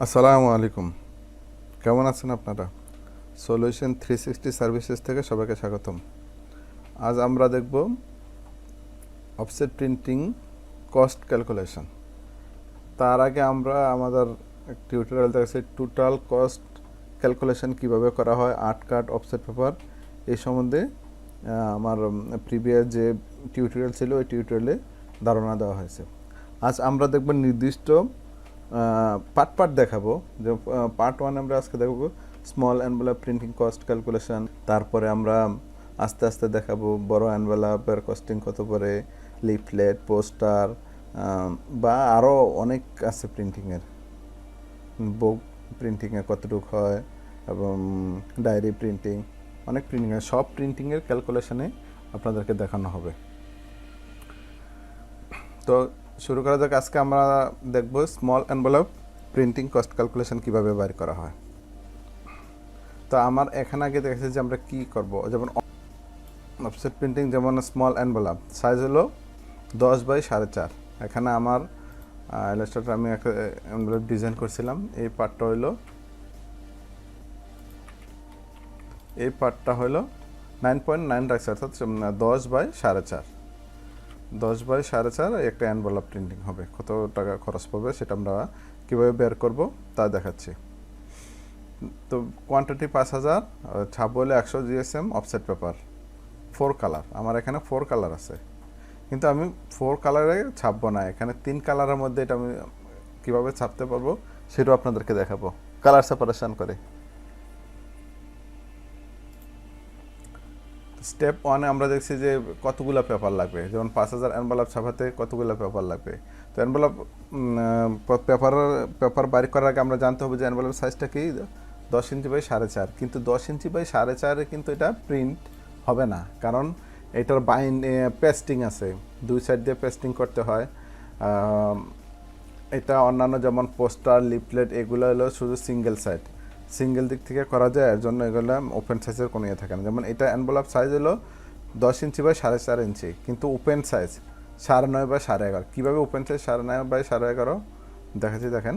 আসসালামু আলাইকুম। কেমন আছেন আপনারা? সলিউশন 360 সার্ভিসেস থেকে সবাইকে স্বাগতম। আজ আমরা দেখব অফসেট প্রিন্টিং কস্ট ক্যালকুলেশন। তার আগে আমরা আমাদের টিউটোরিয়াল দেখেছি টোটাল কস্ট ক্যালকুলেশন কিভাবে করা হয়, 8 কাট অফসেট পেপার, এই সম্বন্ধে আমার প্রিভিয়াস যে টিউটোরিয়াল ছিল ওই টিউটোরিয়ালে ধারণা দেওয়া হয়েছে। আজ আমরা দেখব নির্দিষ্ট পার্ট দেখাবো। যে পার্ট 1 আমরা আজকে দেখব small envelope printing cost calculation. তারপরে আমরা আস্তে আস্তে দেখাবো বড় এনভেলপের কস্টিং কত পড়ে, লিফলেট, পোস্টার বা আরও অনেক আছে প্রিন্টিংয়ের, বুক প্রিন্টিংয়ে কতটুকু হয় এবং ডায়েরি প্রিন্টিং, অনেক প্রিন্টিংয়ের, সব প্রিন্টিংয়ের ক্যালকুলেশনে আপনাদেরকে দেখানো হবে। তো শুরু করা যাক। আজকে আমরা দেখব small envelope printing cost calculation কিভাবে বের করা হয়। তো আমার এখানে আগে দেখেছি যে আমরা কি করব। যেমন অফসেট প্রিন্টিং, যেমন স্মল এনভেলপ সাইজ হলো 10x4.5। এখানে আমার ইলাস্ট্রেটর আমি একটা এনভেলপ ডিজাইন করছিলাম। এই পার্টটা হলো 9.9 রাখছে, অর্থাৎ 10x4.5। 10x4.5 একটা এনভেলপ প্রিন্টিং হবে। কত টাকা খরচ পড়বে সেটা আমরা কীভাবে বের করব তা দেখাচ্ছি। তো কোয়ান্টিটি 5000, ছাপবো হলে 100 GSM অফসেট পেপার, 4 কালার। আমার এখানে 4 কালার আছে, কিন্তু আমি 4 কালারে ছাপবো না। এখানে 3 কালারের মধ্যে এটা আমি কীভাবে ছাপতে পারবো সেটাও আপনাদেরকে দেখাবো কালার সেপারেশন করে। স্টেপ 1-এ আমরা দেখছি যে কতগুলো পেপার লাগবে। যেমন 5000 এনভেলপ ছাপাতে কতগুলো পেপার লাগবে। তো এনভেলপ পেপার বাইর করার আগে আমরা জানতে হবে যে এনভেলপ সাইজটা কি, 10 ইঞ্চি বাই 4.5। কিন্তু 10 ইঞ্চি বাই 4.5 কিন্তু এটা প্রিন্ট হবে না, কারণ এটার পেস্টিং আছে, দুই সাইড দিয়ে পেস্টিং করতে হয়। এটা অন্যান্য যেমন পোস্টার, লিফলেট, এগুলো হলো শুধু সিঙ্গেল দিক থেকে করা যায়, এর জন্য এগুলো ওপেন সাইজের কোনো ইয়ে থাকে না। যেমন এটা এনভেলপ সাইজ হলো 10 ইঞ্চি বাই 4.5 ইঞ্চি, কিন্তু ওপেন সাইজ 9.5 বাই 11.5। কীভাবে ওপেন সাইজ 9.5 বাই 11.5 দেখাচ্ছি, দেখেন।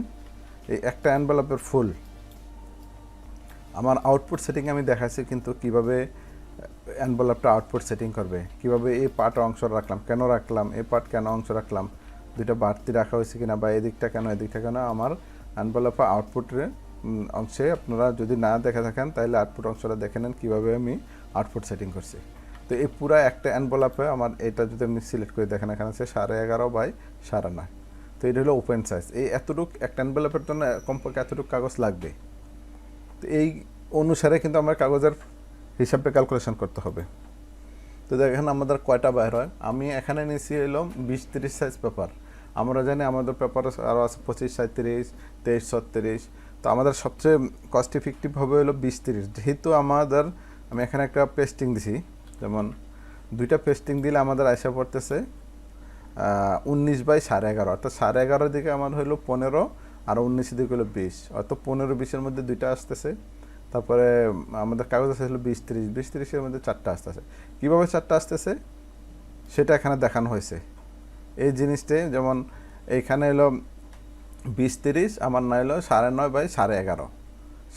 এই একটা এনভেলপের ফুল আমার আউটপুট সেটিং আমি দেখাচ্ছি, কিন্তু কিভাবে এনভেলপটা আউটপুট সেটিং করবে, কিভাবে এই পার্ট অংশ রাখলাম, কেন রাখলাম, এই পার্ট কেন অংশ রাখলাম, দুইটা বাড়তি রাখা হয়েছে কিনা, বা এদিকটা কেন আমার এনভেলপে আউটপুটের অংশে আপনারা যদি না দেখে থাকেন তাহলে আউটপুট অংশটা দেখে নেন কীভাবে আমি আউটপুট সেটিং করছি। তো এই পুরো একটা এনভেলপে আমার এটা যদি আপনি সিলেক্ট করে দেখেন, এখানে আছে 11.5 বাই 9.5। তো এটা হলো ওপেন সাইজ। এই এতটুকু একটা এনভেলপের জন্য কমপক্ষে এতটুকু কাগজ লাগবে। তো এই অনুসারে কিন্তু আমার কাগজের হিসাবে ক্যালকুলেশন করতে হবে। তো দেখেন আমাদের কয়টা বাইর হয়। আমি এখানে নিয়েছি হলো 20-30 সাইজ পেপার। আমরা জানি আমাদের পেপার আরও আছে 25-37, 23-36। তো আমাদের সবচেয়ে কস্ট ইফেক্টিভ হবে হলো 20-30। যেহেতু আমি এখানে একটা পেস্টিং দিছি, যেমন দুইটা পেস্টিং দিলে আমাদের আইসা পড়তেছে 19 বাই 11.5, অর্থাৎ 11.5 দিকে আমার হলো 15, আর 19 দিকে হলো 20, অর্থাৎ 15-20-এর মধ্যে দুইটা আসতেছে। তারপরে আমাদের কাগজ আছে হলো 20-30, 20-30-এর মধ্যে 4টা আসতেছে। কীভাবে 4টা আসতেছে সেটা এখানে দেখানো হয়েছে। এই জিনিসটাই যেমন এইখানে হলো 20-30, আমার না হলো 9.5 বাই 11.5।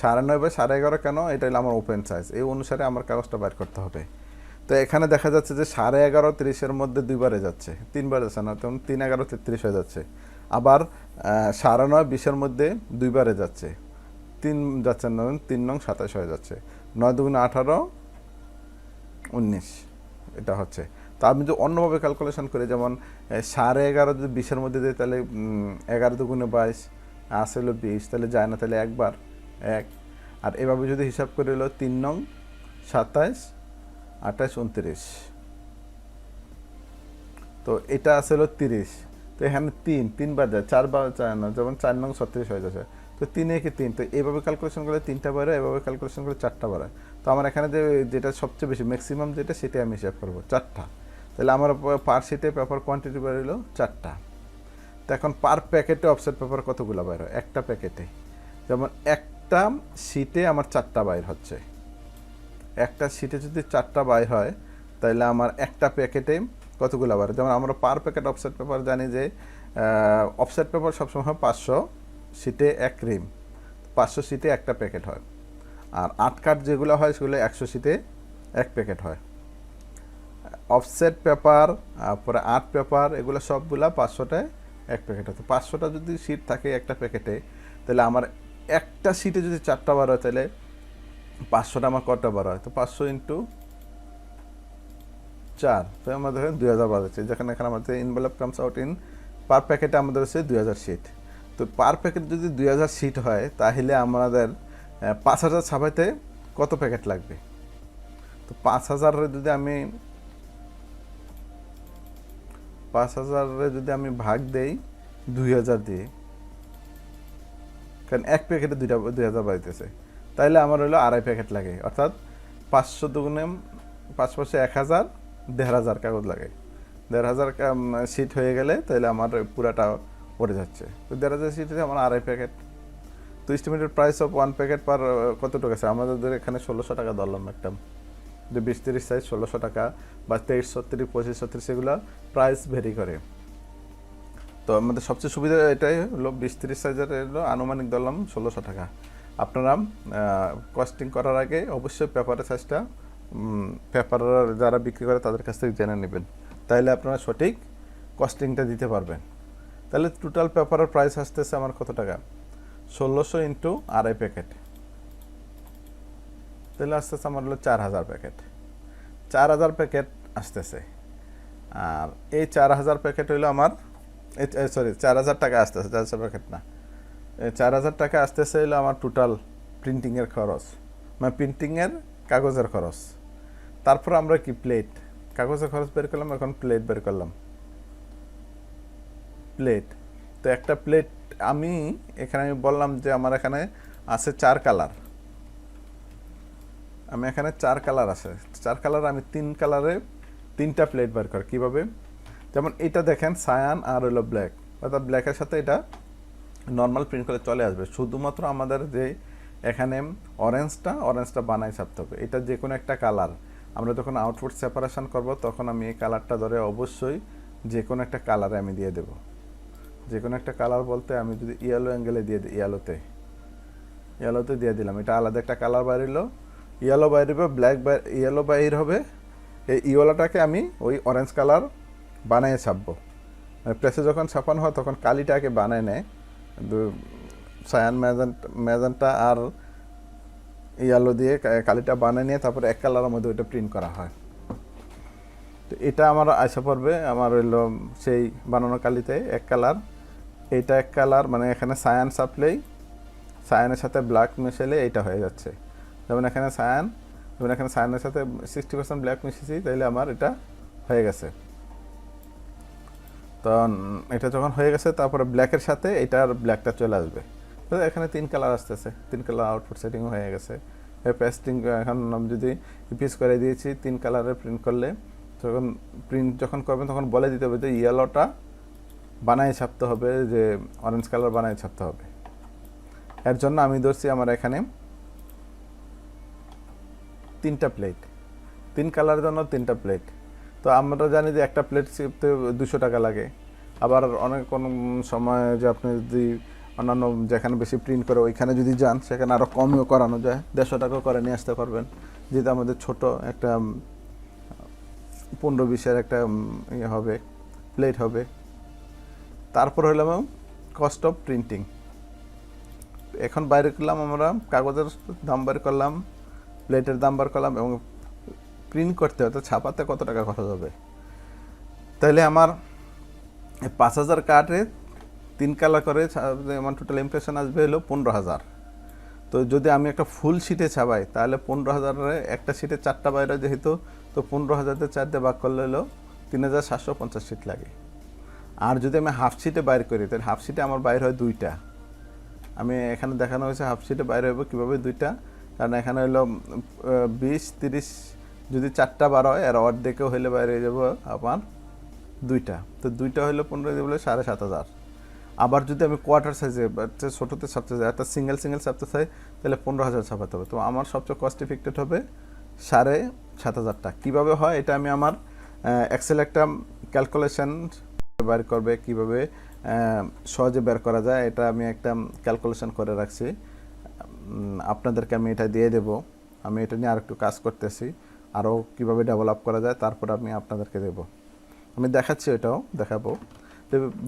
9.5 বাই 11.5 কেন, এটা হলো আমার ওপেন সাইজ। এই অনুসারে আমার কাগজটা বাইর করতে হবে। তো এখানে দেখা যাচ্ছে যে 11.5-30-এর মধ্যে দুইবারে যাচ্ছে, তিনবার যাচ্ছে না, তখন 3-11-33 হয়ে যাচ্ছে। আবার 9.5-20-এর মধ্যে দুইবারে যাচ্ছে, 3 যাচ্ছে না, 3-9-27 হয়ে যাচ্ছে, 9-2-18, 19 এটা হচ্ছে। তো আমি যদি অন্যভাবে ক্যালকুলেশন করি, যেমন 11.5 যদি 20-এর মধ্যে দিই, তাহলে 11-2-22 আসে হলো 20, তাহলে যায় না, তাহলে একবার 1। আর এভাবে যদি হিসাব করে হলো 3-9-27, 28-29, তো এটা আছে হলো 30। তো এখানে 3বার যায়, 4বার যায় না, যেমন 4-9-36 হয়ে যাচ্ছে। তো 3-1-3, তো এইভাবে ক্যালকুলেশন করলে 3টা বাড়ে, এভাবে ক্যালকুলেশন করলে 4টা বাড়ায়। তো আমার এখানে যেটা সবচেয়ে বেশি ম্যাক্সিমাম যেটা, সেটাই আমি হিসাব করবো 4টা। তাহলে আমার পার শিটে পেপার কোয়ান্টিটি বেরোলো 4টা। তো এখন পার প্যাকেটে অফসেট পেপার কতগুলো বাইর হয়? একটা প্যাকেটে, যেমন একটা শিটে আমার 4টা বাইর হচ্ছে। একটা শিটে যদি 4টা বাইর হয়, তাহলে আমার একটা প্যাকেটে কতগুলো বাইর? যেমন আমরা পার প্যাকেট অফসেট পেপার জানি যে অফসেট পেপার সবসময় হয় 500 শিটে 1 রিম, 500 শিটে একটা প্যাকেট হয়। আর 8 কাঠ যেগুলো হয় সেগুলো 100 শিটে 1 প্যাকেট হয়। অফসেট পেপার, তারপরে আর্ট পেপার, এগুলো সবগুলা 500টায় 1 প্যাকেট হয়। তো 500টা যদি শিট থাকে একটা প্যাকেটে, তাহলে আমার একটা শিটে যদি 4টা বার হয়, তাহলে 500টা আমার কটা বার হয়? তো 500 ইন্টু 4, তো আমাদের ধরেন 2000 বার হচ্ছে। যেখানে এখানে আমাদের ইনভেলপ কামস আউট ইন পার প্যাকেটে আমাদের হচ্ছে 2000 শিট। তো পার প্যাকেট যদি 2000 শিট হয়, তাহলে আমাদের 5000 ছাপাইতে কত প্যাকেট লাগবে? তো 5000-এ যদি আমি ভাগ দেই 2000 দিয়ে, কারণ এক প্যাকেটে 2000 বাড়িতেছে, তাইলে আমার হলো 2.5 প্যাকেট লাগে। অর্থাৎ 500 দুগুণে 5 5 1000, 1500 কাগজ লাগে। 1500 শিট হয়ে গেলে তাহলে আমার পুরাটা পড়ে যাচ্ছে। তো 1500 শিটে আমার 2.5 প্যাকেট। তো estimated price of 1 packet per কতটুকু আছে? আমাদের এখানে 1600 টাকা ধরলাম একটা, যে 20-30 সাইজ 1600 টাকা, বা 23-36, 25-36, সেগুলো প্রাইস ভেরি করে। তো আমাদের সবচেয়ে সুবিধা এটাই হলো 20-30 সাইজের হলো আনুমানিক ধরলাম 1600 টাকা। আপনারা কস্টিং করার আগে অবশ্যই পেপারের সাইজটা পেপার যারা বিক্রি করে তাদের কাছ থেকে জেনে নেবেন, তাইলে আপনারা সঠিক কস্টিংটা দিতে পারবেন। তাহলে টোটাল পেপারের প্রাইস আসতেছে আমার কত টাকা? 1600 ইন্টু 2.5 প্যাকেট, তাহলে আসতেছে আমার হলো 4000 প্যাকেট। 4000 প্যাকেট আসতেছে। আর এই 4000 প্যাকেট হইলো আমার, সরি 4000 টাকা আসতেছে, 4000 প্যাকেট না, 4000 টাকা আসতেছে হলো আমার টোটাল প্রিন্টিংয়ের খরচ, মানে প্রিন্টিংয়ের কাগজের খরচ। তারপর আমরা কি প্লেট, কাগজের খরচ বের করলাম, এখন প্লেট বের করলাম। প্লেট, তো একটা প্লেট আমি এখানে বললাম যে আমার এখানে আছে 4 কালার, আমি এখানে 4 কালার আছে, 4 কালার আমি 3 কালারে 3টা প্লেট বের করি। কীভাবে? যেমন এটা দেখেন সায়ান আর হলো ব্ল্যাক, অর্থাৎ ব্ল্যাকের সাথে এটা নর্মাল প্রিন্ট করে চলে আসবে। শুধুমাত্র আমাদের যে এখানে অরেঞ্জটা বানাই ছাপতে হবে। এটা যে কোনো একটা কালার, আমরা যখন আউটপুট সেপারেশন করব তখন আমি এই কালারটা ধরে অবশ্যই যে কোনো একটা কালারে আমি দিয়ে দেব। যে কোনো একটা কালার বলতে আমি যদি ইয়েলো অ্যাঙ্গেলে দিয়ে দিই, ইয়েলোতে দিয়ে দিলাম, এটা আলাদা একটা কালার বাইরলো, ইয়েলো বাইর হবে, ইয়েলো বাইর হবে। এই ইয়েলোটাকে আমি ওই অরেঞ্জ কালার বানিয়ে ছাপবো। প্রেসে যখন ছাপানো হয় তখন কালিটাকে বানায় নেয়, সায়ান ম্যাজেন্টা আর ইয়েলো দিয়ে কালিটা বানিয়ে নিয়ে তারপরে এক কালারের মধ্যে ওইটা প্রিন্ট করা হয়। তো এটা আমার আসা পড়বে আমার হইলো সেই বানানো কালিতে এক কালার, এইটা এক কালার, মানে এখানে সায়ান ছাপলেই সায়ানের সাথে ব্ল্যাক মিশালে এইটা হয়ে যাচ্ছে। যেমন এখানে সায়ানের সাথে 60% ব্ল্যাক মিশিয়েছি, তাইলে আমার এটা হয়ে গেছে। তো এটা যখন হয়ে গেছে তারপরে ব্ল্যাকের সাথে এটার ব্ল্যাকটা চলে আসবে। তো এখানে 3 কালার আসতেছে, 3 কালার আউটপুট সেটিং হয়ে গেছে। পেস্টিং এখন যদি ইপিএস করে দিয়েছি 3 কালারে প্রিন্ট করলে, তখন প্রিন্ট যখন করবেন তখন বলে দিতে হবে যে ইয়েলোটা বানায় ছাপতে হবে, যে অরেঞ্জ কালার বানায় ছাপতে হবে। এর জন্য আমি ধরছি আমার এখানে 3টা প্লেট, 3 কালারের জন্য 3টা প্লেট। তো আমরা জানি যে একটা প্লেট শিপতে 200 টাকা লাগে। আবার অনেক কোনো সময় যে আপনি যদি অন্যান্য যেখানে বেশি প্রিন্ট করে ওইখানে যদি যান, সেখানে আরও কমও করানো যায়, 150 টাকা করে নিয়ে আসতে পারবেন। যেহেতু আমাদের ছোট একটা 15-20-এর একটা ইয়ে হবে, প্লেট হবে। তারপর হইলাম কস্ট অফ প্রিন্টিং। এখন বাইরে করলাম আমরা কাগজের দাম বের করলাম, প্লেটের দাম বার করলাম, এবং প্রিন্ট করতে হতো ছাপাতে কত টাকা খরচ হবে। তাহলে আমার 5000 কার্ডে 3 কালার করে আমার টোটাল ইমপ্রেশন আসবে হলো 15000। তো যদি আমি একটা ফুল শিটে ছাপাই তাহলে 15000-এ একটা শিটে 4টা বাইরে যেহেতু, তো 15000-তে 4 দিয়ে ভাগ করলে হলো 3750 শিট লাগে। আর যদি আমি হাফ শিটে বাইর করি তাহলে হাফ শিটে আমার বাইর হয় 2টা। আমি এখানে দেখানো হয়েছে হাফ শিটে বাইরে হবে কীভাবে 2টা, কারণ এখানে হলো 20-30 যদি 4টা বার হয় আর অর্ধেকেও হইলে বাইরে হয়ে যাবো আমার 2টা। তো 2টা হইলো 15 দিয়ে বলে 7500। আবার যদি আমি কোয়ার্টার সাইজে ছোটোতে ছাপতে চাই, একটা সিঙ্গেল ছাপতে চাই, তাহলে 15000 ছাপাতে হবে। তো আমার সবচেয়ে কস্ট ইফেক্টেড হবে 7500 টাকা। কীভাবে হয় এটা আমি আমার এক্সেল একটা ক্যালকুলেশন বাইর করবে, কীভাবে সহজে বের করা যায়। এটা আমি একটা ক্যালকুলেশন করে রাখছি, আপনাদেরকে আমি এটা দিয়ে দেব। আমি এটা নিয়ে আরেকটু কাজ করতেছি, আরও কীভাবে ডেভেলপ করা যায় তারপর আমি আপনাদেরকে দেব। আমি দেখাচ্ছি, এটাও দেখাবো।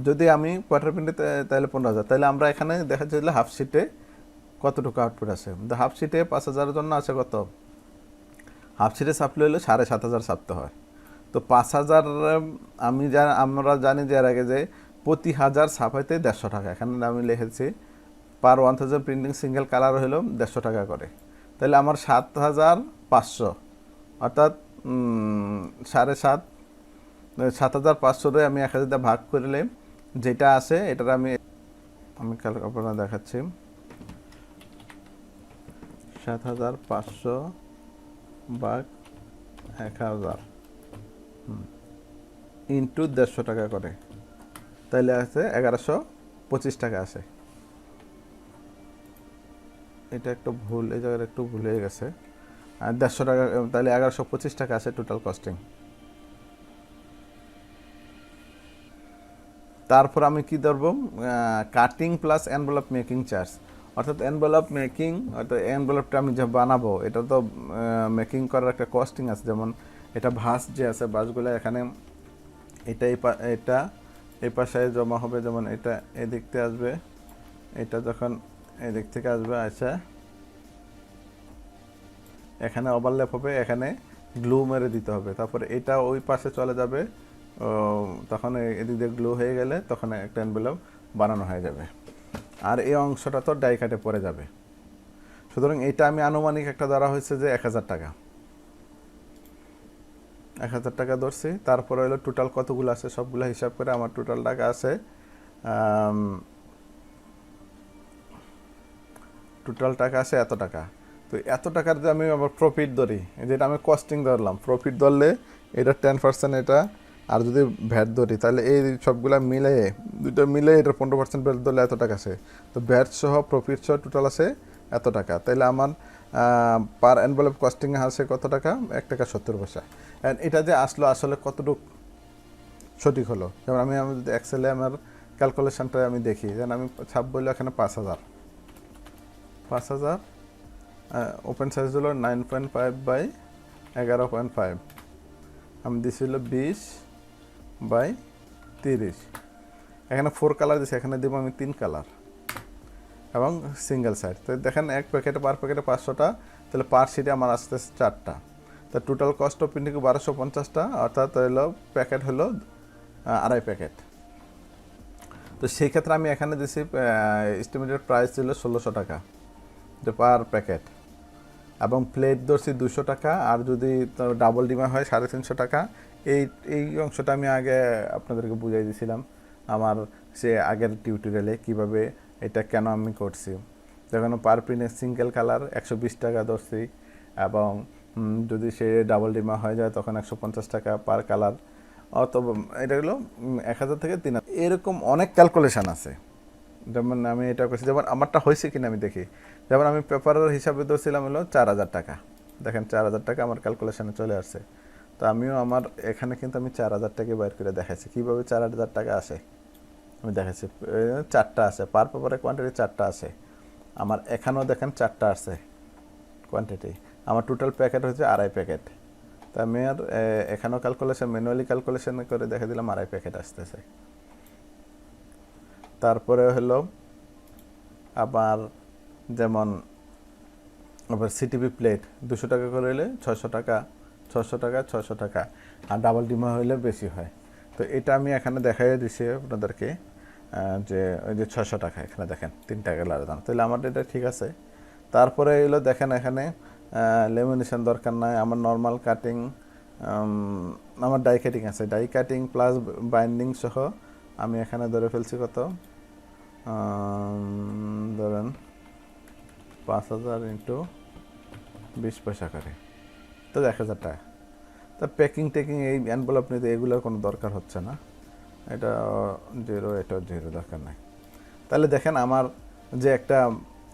যদি আমি কোয়ার্টার প্রিন্টে তাহলে 15,000, তাহলে আমরা এখানে দেখাচ্ছি হাফ শিটে কতটুকু আউটপুট আছে। হাফ শিটে 5,000-এর জন্য আছে কত, হাফ শিটে ছাপলে হলে 7,500 ছাপতে হয়। তো 5,000 আমরা জানি যে এর আগে যে প্রতি 1000 ছাপাইতে 150 টাকা, এখানে আমি লিখেছি পার 1000 প্রিন্টিং সিঙ্গেল কালার হলো 150 টাকা করে। তাহলে আমার 7,500, অর্থাৎ 7,500 আমি 1,000 দিয়ে ভাগ করলে যেটা আসে এটার আমি আপনার দেখাচ্ছি। 7,500 ভাগ 1,000 ইন্টু 150 টাকা করে, তাইলে আছে 1125 টাকা আসে। এটা একটু ভুল, এই জায়গায় একটু ভুল হয়ে গেছে। আর 150 টাকা, তাহলে 1125 টাকা আসে টোটাল কস্টিং। তারপর আমি কি ধরবো, cutting plus envelope making charge. অর্থাৎ এনভেলপ মেকিং, অর্থাৎ এনভেলপটা আমি যে বানাবো এটা তো মেকিং করার একটা কস্টিং আছে। যেমন এটা ভাঁজ যে আছে, ভাঁজগুলো এখানে এটা এই পাশে জমা হবে, যেমন এটা এদিক থেকে আসবে, এটা যখন এদিক থেকে আসবে আচ্ছা এখানে ওভারল্যাপ হবে, এখানে গ্লু মেরে দিতে হবে। তারপরে এটা ওই পাশে চলে যাবে, তখন এদিক দিয়ে গ্লু হয়ে গেলে তখন একটা এনভেলপ বানানো হয়ে যাবে। আর এই অংশটা তো ডাই কাটে পড়ে যাবে। সুতরাং এটা আমি আনুমানিক একটা ধরা হয়েছে যে 1,000 টাকা, 1,000 টাকা ধরছি। তারপরে হলো টোটাল কতগুলো আছে সবগুলো হিসাব করে আমার টোটাল টাকা আছে, এত টাকা। তো এত টাকার যে আমি আবার প্রফিট ধরি, যেটা আমি কস্টিং ধরলাম, প্রফিট ধরলে এটা 10%, এটা আর যদি ভ্যাট ধরি তাহলে এই সবগুলা মিলে, দুটো মিলে এটা 15% ভ্যাট ধরলে এত টাকা আছে। তো ভ্যাট সহ প্রফিট সহ টোটাল আছে এত টাকা। তাইলে আমার পার এনভেলপ কস্টিংয়ে আসে কত টাকা, 1 টাকা 70 পয়সা। অ্যান্ড এটা যে আসলো আসলে কতটুকু সঠিক হলো, যেমন আমি যদি এক্সেলে আমার ক্যালকুলেশনটা আমি দেখি, যেন আমি ছাপ বললে এখানে 5,000 ওপেন সাইজ হলো 9.5 বাই 11.5, আমি দিছিল 20/30। এখানে 4 কালার দিছি, এখানে দেবো আমি 3 কালার এবং সিঙ্গেল সাইড। তো দেখেন এক প্যাকেটে, পার প্যাকেটে 500টা, তাহলে পার শিটে আমার আসতে 4টা। তো টোটাল কস্ট অফ প্রিন্টিং 1250টা, অর্থাৎ হলো প্যাকেট হলো 2.5 প্যাকেট। তো সেই ক্ষেত্রে আমি এখানে দিছি এস্টিমেটেড প্রাইস ছিল 1,600 টাকা যে পার প্যাকেট, এবং প্লেট ধরছি 200 টাকা, আর যদি ডাবল ডিমা হয় 350 টাকা। এই অংশটা আমি আগে আপনাদেরকে বুঝাই দিয়েছিলাম আমার সে আগের টিউটোরিয়ালে, কিভাবে এটা কেন আমি করছি। যখন পার প্রিন্টের সিঙ্গেল কালার 120 টাকা ধরছি, এবং যদি সে ডাবল ডিমা হয়ে যায় তখন 150 টাকা পার কালার, অথবা এটা হলো 1,000 থেকে 3,000। এরকম অনেক ক্যালকুলেশান আছে। যেমন আমি এটা করছি, যেমন আমারটা হয়েছে কিনা আমি দেখি। যেমন আমি পেপারের হিসাবে ধরছিলাম হলো 4,000 টাকা, দেখেন 4,000 টাকা আমার ক্যালকুলেশানে চলে আসছে। তো আমিও আমার এখানে কিন্তু আমি 4,000 টাকা বাইর করে দেখাচ্ছি কীভাবে 4,000 টাকা আসে। আমি দেখাচ্ছি 4টা আছে, পার পেপারে কোয়ান্টিটি 4টা আছে। আমার এখানেও দেখেন 4টা আছে কোয়ান্টিটি। আমার টোটাল প্যাকেট হচ্ছে 2.5 প্যাকেট। তা আমি আর এখানেও ক্যালকুলেশন ম্যানুয়ালি ক্যালকুলেশন করে দেখে দিলাম 2.5 প্যাকেট আসতেছে। তারপরে হলো আবার যেমন আবার সিটিপি প্লেট 200 টাকা করে হলে 600 টাকা, 600 টাকা, 600 টাকা, আর ডাবল ডিমা হলে বেশি হয়। তো এটা আমি এখানে দেখাই দিছি আপনাদেরকে যে ওই যে 600 টাকা, এখানে দেখেন 3 টাকা দাম, তাহলে আমার এটা ঠিক আছে। তারপরে এলো দেখেন এখানে লেমিনেশন দরকার নাই, আমার নর্মাল কাটিং, আমার ডাই কাটিং আছে, ডাই কাটিং প্লাস বাইন্ডিং সহ আমি এখানে ধরে ফেলছি কত, ধরেন 5,000 ইন্টু 20 পয়সা করে, তো 1,000 টাকা। তা প্যাকিং টেকিং এই এনভেলপ নিতে এগুলোর কোনো দরকার হচ্ছে না, এটা 0, এটাও 0, দরকার নাই। তাহলে দেখেন আমার যে একটা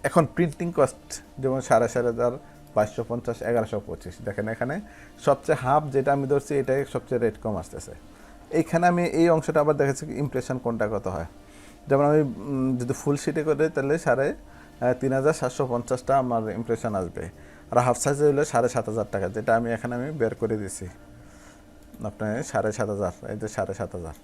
এখন প্রিন্টিং কস্ট যেমন 4,500, 550, 1,125, দেখেন এখানে সবচেয়ে হাফ যেটা আমি ধরছি এটাই সবচেয়ে রেট কম আসতেছে। এইখানে আমি এই অংশটা আবার দেখেছি ইমপ্রেশন কোনটা কত হয়। যেমন আমি যদি ফুল শিটে করে তাহলে 3,750টা আমার ইমপ্রেশন আসবে, আর হাফ সাইজে হলে 7,500 টাকা, যেটা আমি এখানে বের করে দিছি আপনার 7,500, এই যে 7,500।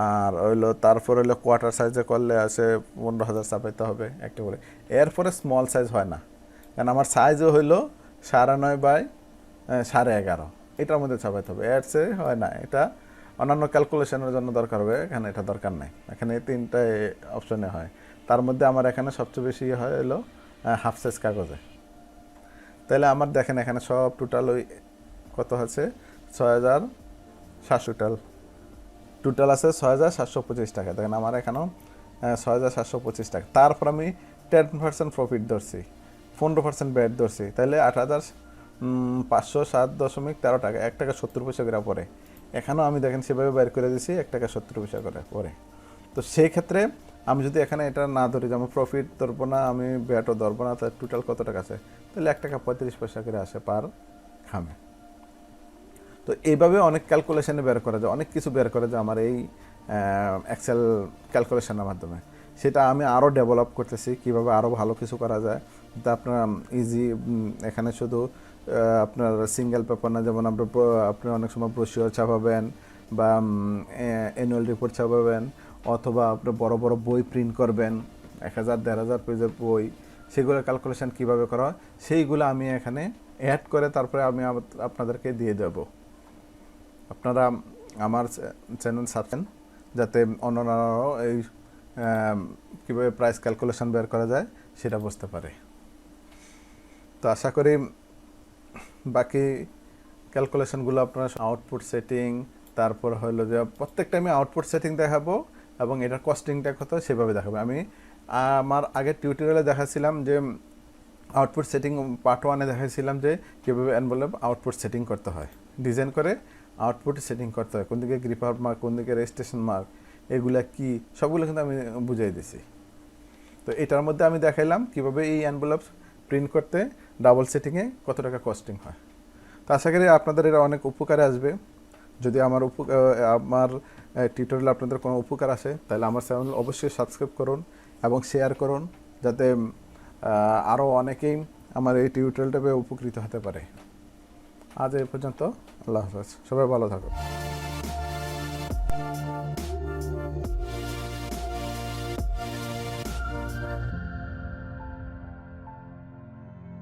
আর হইলো তারপর হইলো কোয়ার্টার সাইজে করলে আছে 15,000 চাপাইতে হবে একটা করে। এরপরে স্মল সাইজ হয় না, কারণ আমার সাইজও হইলো 9.5 বাই 11.5, এটার মধ্যে চাপাইতে হবে, এর চেয়ে হয় না। এটা অন্যান্য ক্যালকুলেশনের জন্য দরকার হবে, এখানে এটা দরকার নাই। এখানে 3টা অপশনে হয়, তার মধ্যে আমার এখানে সবচেয়ে বেশি হয় হলো হাফ সাইজ কাগজে। তাহলে আমার দেখেন এখানে সব টোটাল ওই কত আছে 6,700, টোটাল আছে 6,725 টাকা। দেখেন আমার এখানেও 6,725 টাকা। তারপর আমি 10% প্রফিট ধরছি, 15% ব্যাট ধরছি, তাহলে 8,507.13 টাকা, 1 টাকা 70 পয়সা করে পরে। এখানেও আমি দেখেন সেভাবে বের করে দিছি 1 টাকা 70 পয়সা করে পরে। তো সেই ক্ষেত্রে আমি যদি এখানে এটা না ধরি, যেমন প্রফিট ধরবো না, আমি ব্যাটও ধরবো না, তাহলে টোটাল কত টাকা আছে, তাহলে 1 টাকা 35 পয়সা করে আসে পার খামে। তো এইভাবে অনেক ক্যালকুলেশনে বের করা যায়, অনেক কিছু বের করা যায় আমার এই এক্সেল ক্যালকুলেশনের মাধ্যমে। সেটা আমি আরও ডেভেলপ করতেছি, কীভাবে আরও ভালো কিছু করা যায়। তো আপনার ইজি, এখানে শুধু আপনার সিঙ্গেল পেপার না, যেমন আপনি অনেক সময় ব্রোশিওর ছাপাবেন বা অ্যানুয়াল রিপোর্ট ছাপাবেন, অথবা আপনি বড় বড় বই প্রিন্ট করবেন, 1,000-1,500 পেজের বই, সেগুলো ক্যালকুলেশন কীভাবে করা হয় সেইগুলো আমি এখানে অ্যাড করে তারপরে আমি আপনাদেরকে দিয়ে দেব। আপনারা আমার চ্যানেল সাবস্ক্রাইব, যাতে অন্যান্যরাও এই কীভাবে প্রাইস ক্যালকুলেশন বের করা যায় সেটা বুঝতে পারে। তো আশা করি বাকি ক্যালকুলেশনগুলো আপনারা আউটপুট সেটিং, তারপর হলো যে প্রত্যেকটা আমি আউটপুট সেটিং দেখাবো এবং এটার কস্টিংটা কত সেভাবে দেখাবো। আমি আমার আগের টিউটোরিয়ালে দেখাচ্ছিলাম যে আউটপুট সেটিং পার্ট 1-এ দেখাচ্ছিলাম যে কীভাবে এনভেলপ আউটপুট সেটিং করতে হয়, ডিজাইন করে আউটপুট সেটিং করতে হয়, কোন দিকে গ্রিপার মার্ক, কোন দিকে রেজিস্ট্রেশন মার্ক, এগুলা কি সবগুলো কিন্তু আমি বুঝিয়ে দিছি। তো এটার মধ্যে আমি দেখাইলাম কীভাবে এই এনভেলপ প্রিন্ট করতে ডাবল সেটিংয়ে কত টাকা কস্টিং হয়। তো আশা করি আপনাদের এটা অনেক উপকারে আসবে। যদি আমার টিউটোরিয়াল আপনাদের কোনো উপকার আসে, তাহলে আমার চ্যানেল অবশ্যই সাবস্ক্রাইব করুন এবং শেয়ার করুন, যাতে আরও অনেকেই আমার এই টিউটোরিয়ালটা পেয়ে উপকৃত হতে পারে। আজ এই পর্যন্ত, আল্লাহ হাফেজ, সবাই ভালো থাকুন।